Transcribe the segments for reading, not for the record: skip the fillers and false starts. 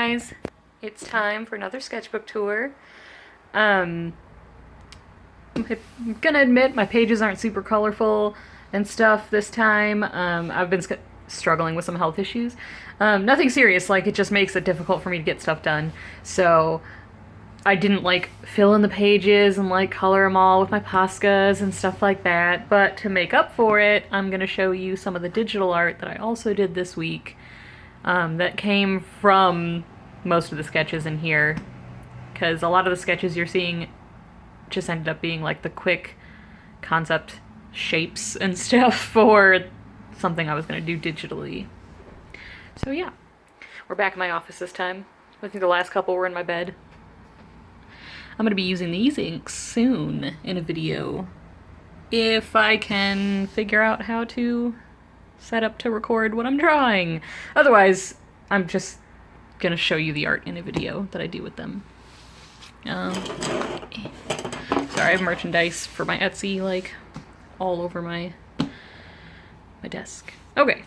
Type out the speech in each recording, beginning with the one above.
guys, it's time for another sketchbook tour. I'm gonna admit my pages aren't super colorful and stuff this time. I've been struggling with some health issues. Nothing serious, like it just makes it difficult for me to get stuff done. So I didn't like fill in the pages and like color them all with my Poscas and stuff like that. But to make up for it, I'm gonna show you some of the digital art that I also did this week. That came from most of the sketches in here, because a lot of the sketches you're seeing just ended up being like the quick concept shapes and stuff for something I was going to do digitally. So yeah, we're back in my office this time. I think the last couple were in my bed. I'm going to be using these inks soon in a video, if I can figure out how to set up to record what I'm drawing. Otherwise, I'm just gonna show you the art in a video that I do with them. Sorry, I have merchandise for my Etsy like all over my desk. Okay.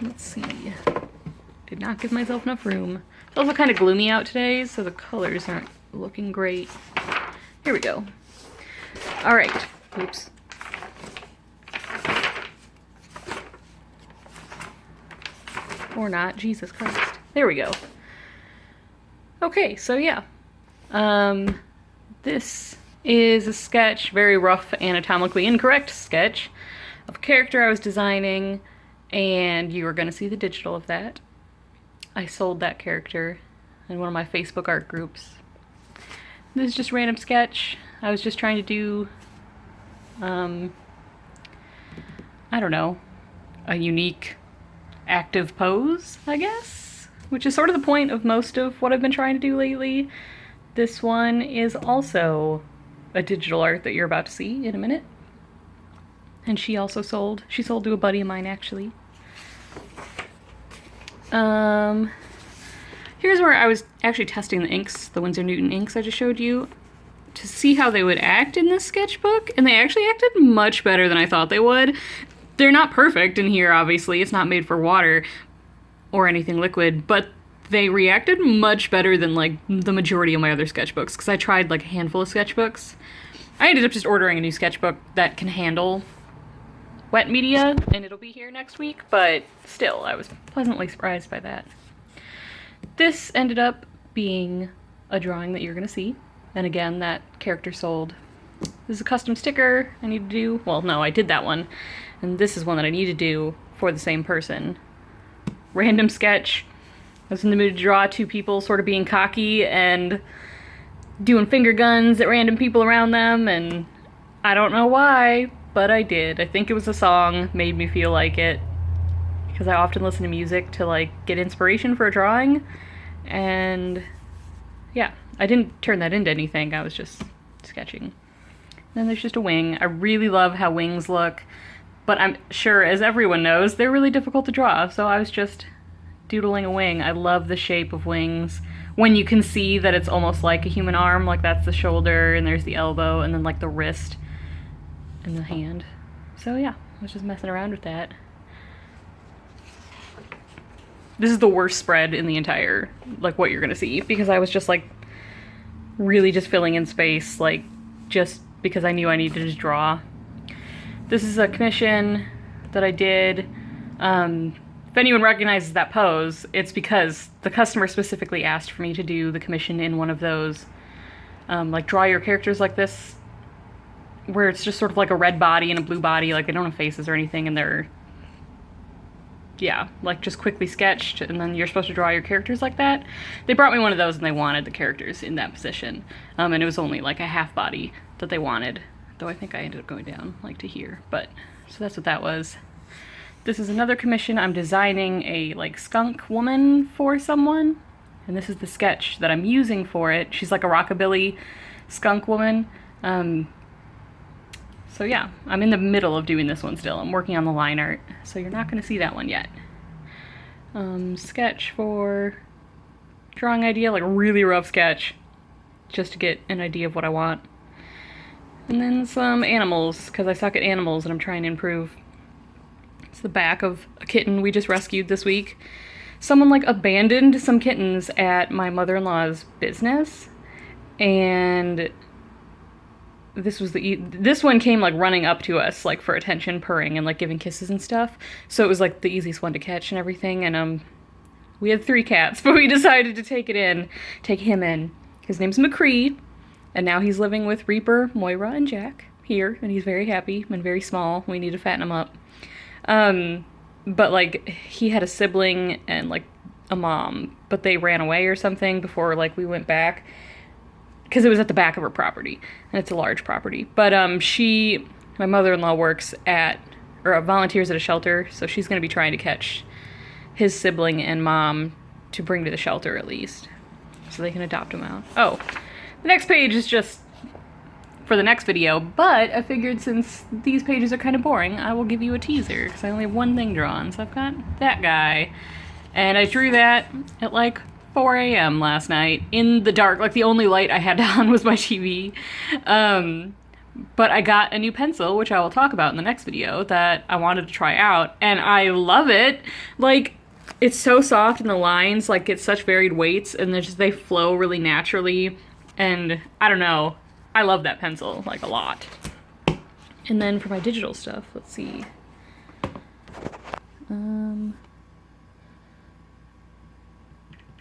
Let's see. Did not give myself enough room. It's also kind of gloomy out today, so the colors aren't looking great. Here we go. All right. Oops. Or not, Jesus Christ. There we go. Okay, so yeah. This is a sketch, very rough, anatomically incorrect sketch of a character I was designing, and you are going to see the digital of that. I sold that character in one of my Facebook art groups. This is just a random sketch. I was just trying to do, I don't know, a unique active pose, I guess, which is sort of the point of most of what I've been trying to do lately. This one is also a digital art that you're about to see in a minute. And she sold to a buddy of mine, actually. Here's where I was actually testing the inks, the Winsor Newton inks I just showed you, to see how they would act in this sketchbook, and they actually acted much better than I thought they would. They're not perfect in here, obviously. It's not made for water or anything liquid, but they reacted much better than like the majority of my other sketchbooks, because I tried like a handful of sketchbooks. I ended up just ordering a new sketchbook that can handle wet media, and it'll be here next week, but still, I was pleasantly surprised by that. This ended up being a drawing that you're gonna see, and again, that character sold. This is a custom sticker I need to do. Well, no, I did that one. And this is one that I need to do for the same person. Random sketch. I was in the mood to draw two people sort of being cocky and doing finger guns at random people around them, and I don't know why, but I did. I think it was a song, made me feel like it, because I often listen to music to like get inspiration for a drawing, and yeah, I didn't turn that into anything, I was just sketching. Then there's just a wing. I really love how wings look, but I'm sure, as everyone knows, they're really difficult to draw, so I was just doodling a wing. I love the shape of wings. When you can see that it's almost like a human arm, like that's the shoulder, and there's the elbow, and then like the wrist, and the hand. So yeah, I was just messing around with that. This is the worst spread in the entire, like what you're gonna see, because I was just like, really just filling in space, like, just because I knew I needed to draw. This is a commission that I did. If anyone recognizes that pose, it's because the customer specifically asked for me to do the commission in one of those, like draw your characters like this, where it's just sort of like a red body and a blue body, like they don't have faces or anything, and they're, yeah, like just quickly sketched, and then you're supposed to draw your characters like that. They brought me one of those and they wanted the characters in that position. And it was only like a half body that they wanted, though I think I ended up going down like to here, but so that's what that was. This is another commission. I'm designing a like skunk woman for someone, and this is the sketch that I'm using for it. She's like a rockabilly skunk woman. So yeah, I'm in the middle of doing this one still. I'm working on the line art, so you're not going to see that one yet. Sketch for drawing idea, like a really rough sketch, just to get an idea of what I want. And then some animals, because I suck at animals and I'm trying to improve. It's the back of a kitten we just rescued this week. someone like abandoned some kittens at my mother-in-law's business, and this one came like running up to us like for attention, purring and like giving kisses and stuff. So it was like the easiest one to catch and everything. And we had 3 cats, but we decided to take him in. His name's McCree, and now he's living with Reaper, Moira, and Jack here, and he's very happy and very small. We need to fatten him up. But like he had a sibling and like a mom, but they ran away or something before like we went back, because it was at the back of her property, and it's a large property. But my mother-in-law works or volunteers at a shelter, so she's going to be trying to catch his sibling and mom to bring to the shelter at least, so they can adopt him out. Oh, the next page is just for the next video, but I figured since these pages are kind of boring, I will give you a teaser, because I only have one thing drawn. So I've got that guy, and I drew that at like 4 a.m. last night in the dark. Like the only light I had on was my TV. But I got a new pencil, which I will talk about in the next video, that I wanted to try out, and I love it. Like, it's so soft, and the lines like get such varied weights, and they flow really naturally, and I don't know, I love that pencil like a lot. And then for my digital stuff, let's see.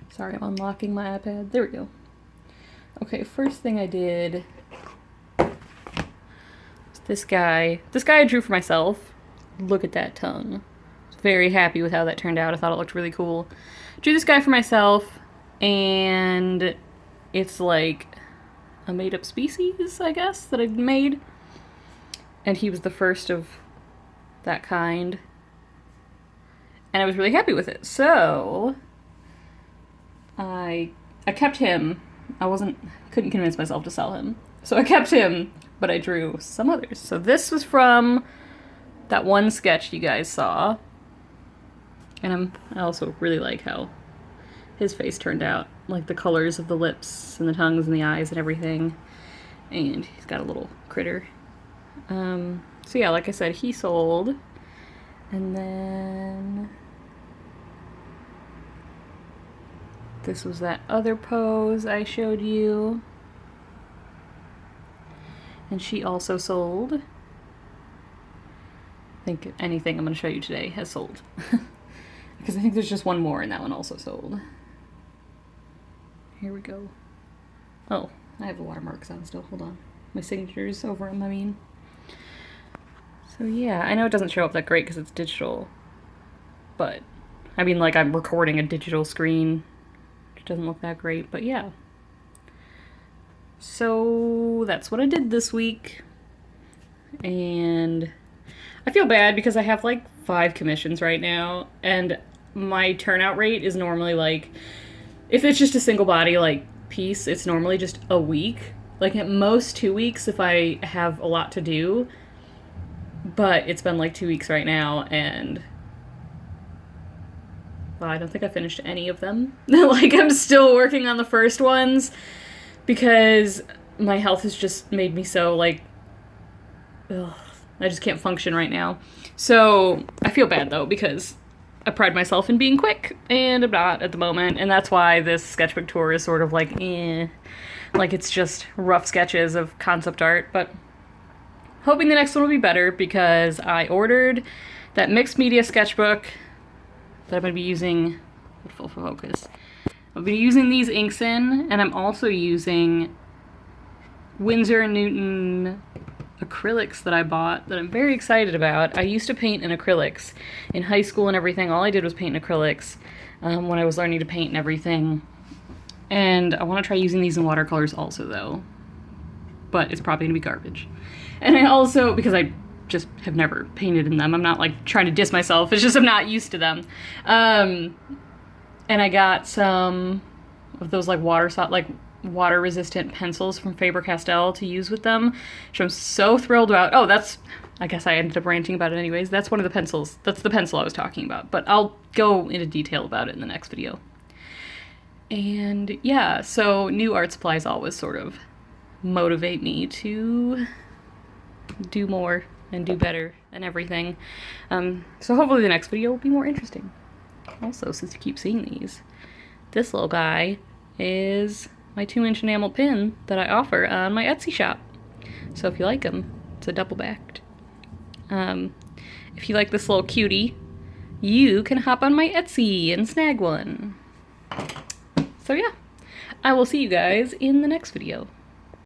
Sorry, I'm unlocking my iPad. There we go. Okay, first thing I did was this guy. This guy I drew for myself. Look at that tongue. Very happy with how that turned out. I thought it looked really cool. Drew this guy for myself, and it's like a made-up species, I guess, that I'd made. And he was the first of that kind. And I was really happy with it. So I kept him. Couldn't convince myself to sell him. So I kept him, but I drew some others. So this was from that one sketch you guys saw. And I also really like how his face turned out. Like the colors of the lips and the tongues and the eyes and everything. And he's got a little critter. So yeah, like I said, he sold. And then this was that other pose I showed you. And she also sold. I think anything I'm going to show you today has sold. Because I think there's just one more, and that one also sold. Here we go. Oh, I have the watermarks on still. Hold on. My signature's over them, I mean. So yeah, I know it doesn't show up that great because it's digital. But, I mean, like, I'm recording a digital screen. It doesn't look that great, but yeah. So that's what I did this week. And I feel bad because I have like 5 commissions right now, and my turnout rate is normally like, if it's just a single body like piece, it's normally just a week. Like at most 2 weeks if I have a lot to do. But it's been like 2 weeks right now, and well, I don't think I finished any of them. Like, I'm still working on the first ones because my health has just made me so, like, ugh, I just can't function right now. So, I feel bad, though, because I pride myself in being quick, and I'm not at the moment, and that's why this sketchbook tour is sort of like, like, it's just rough sketches of concept art, but hoping the next one will be better, because I ordered that mixed media sketchbook that I'm going to be using, full focus, I'll be using these inks in, and I'm also using Winsor & Newton acrylics that I bought that I'm very excited about. I used to paint in acrylics in high school and everything. All I did was paint in acrylics when I was learning to paint and everything. And I want to try using these in watercolors also, though. But it's probably going to be garbage. And I also, because I just have never painted in them, I'm not like trying to diss myself, it's just I'm not used to them. And I got some of those like water resistant pencils from Faber-Castell to use with them, which I'm so thrilled about. Oh, I guess I ended up ranting about it anyways. That's one of the pencils. That's the pencil I was talking about, but I'll go into detail about it in the next video. And yeah, so new art supplies always sort of motivate me to do more and do better and everything. So hopefully the next video will be more interesting. also, since you keep seeing these, this little guy is my 2-inch enamel pin that I offer on my Etsy shop. So if you like them, it's a double-backed. If you like this little cutie, you can hop on my Etsy and snag one. So yeah, I will see you guys in the next video.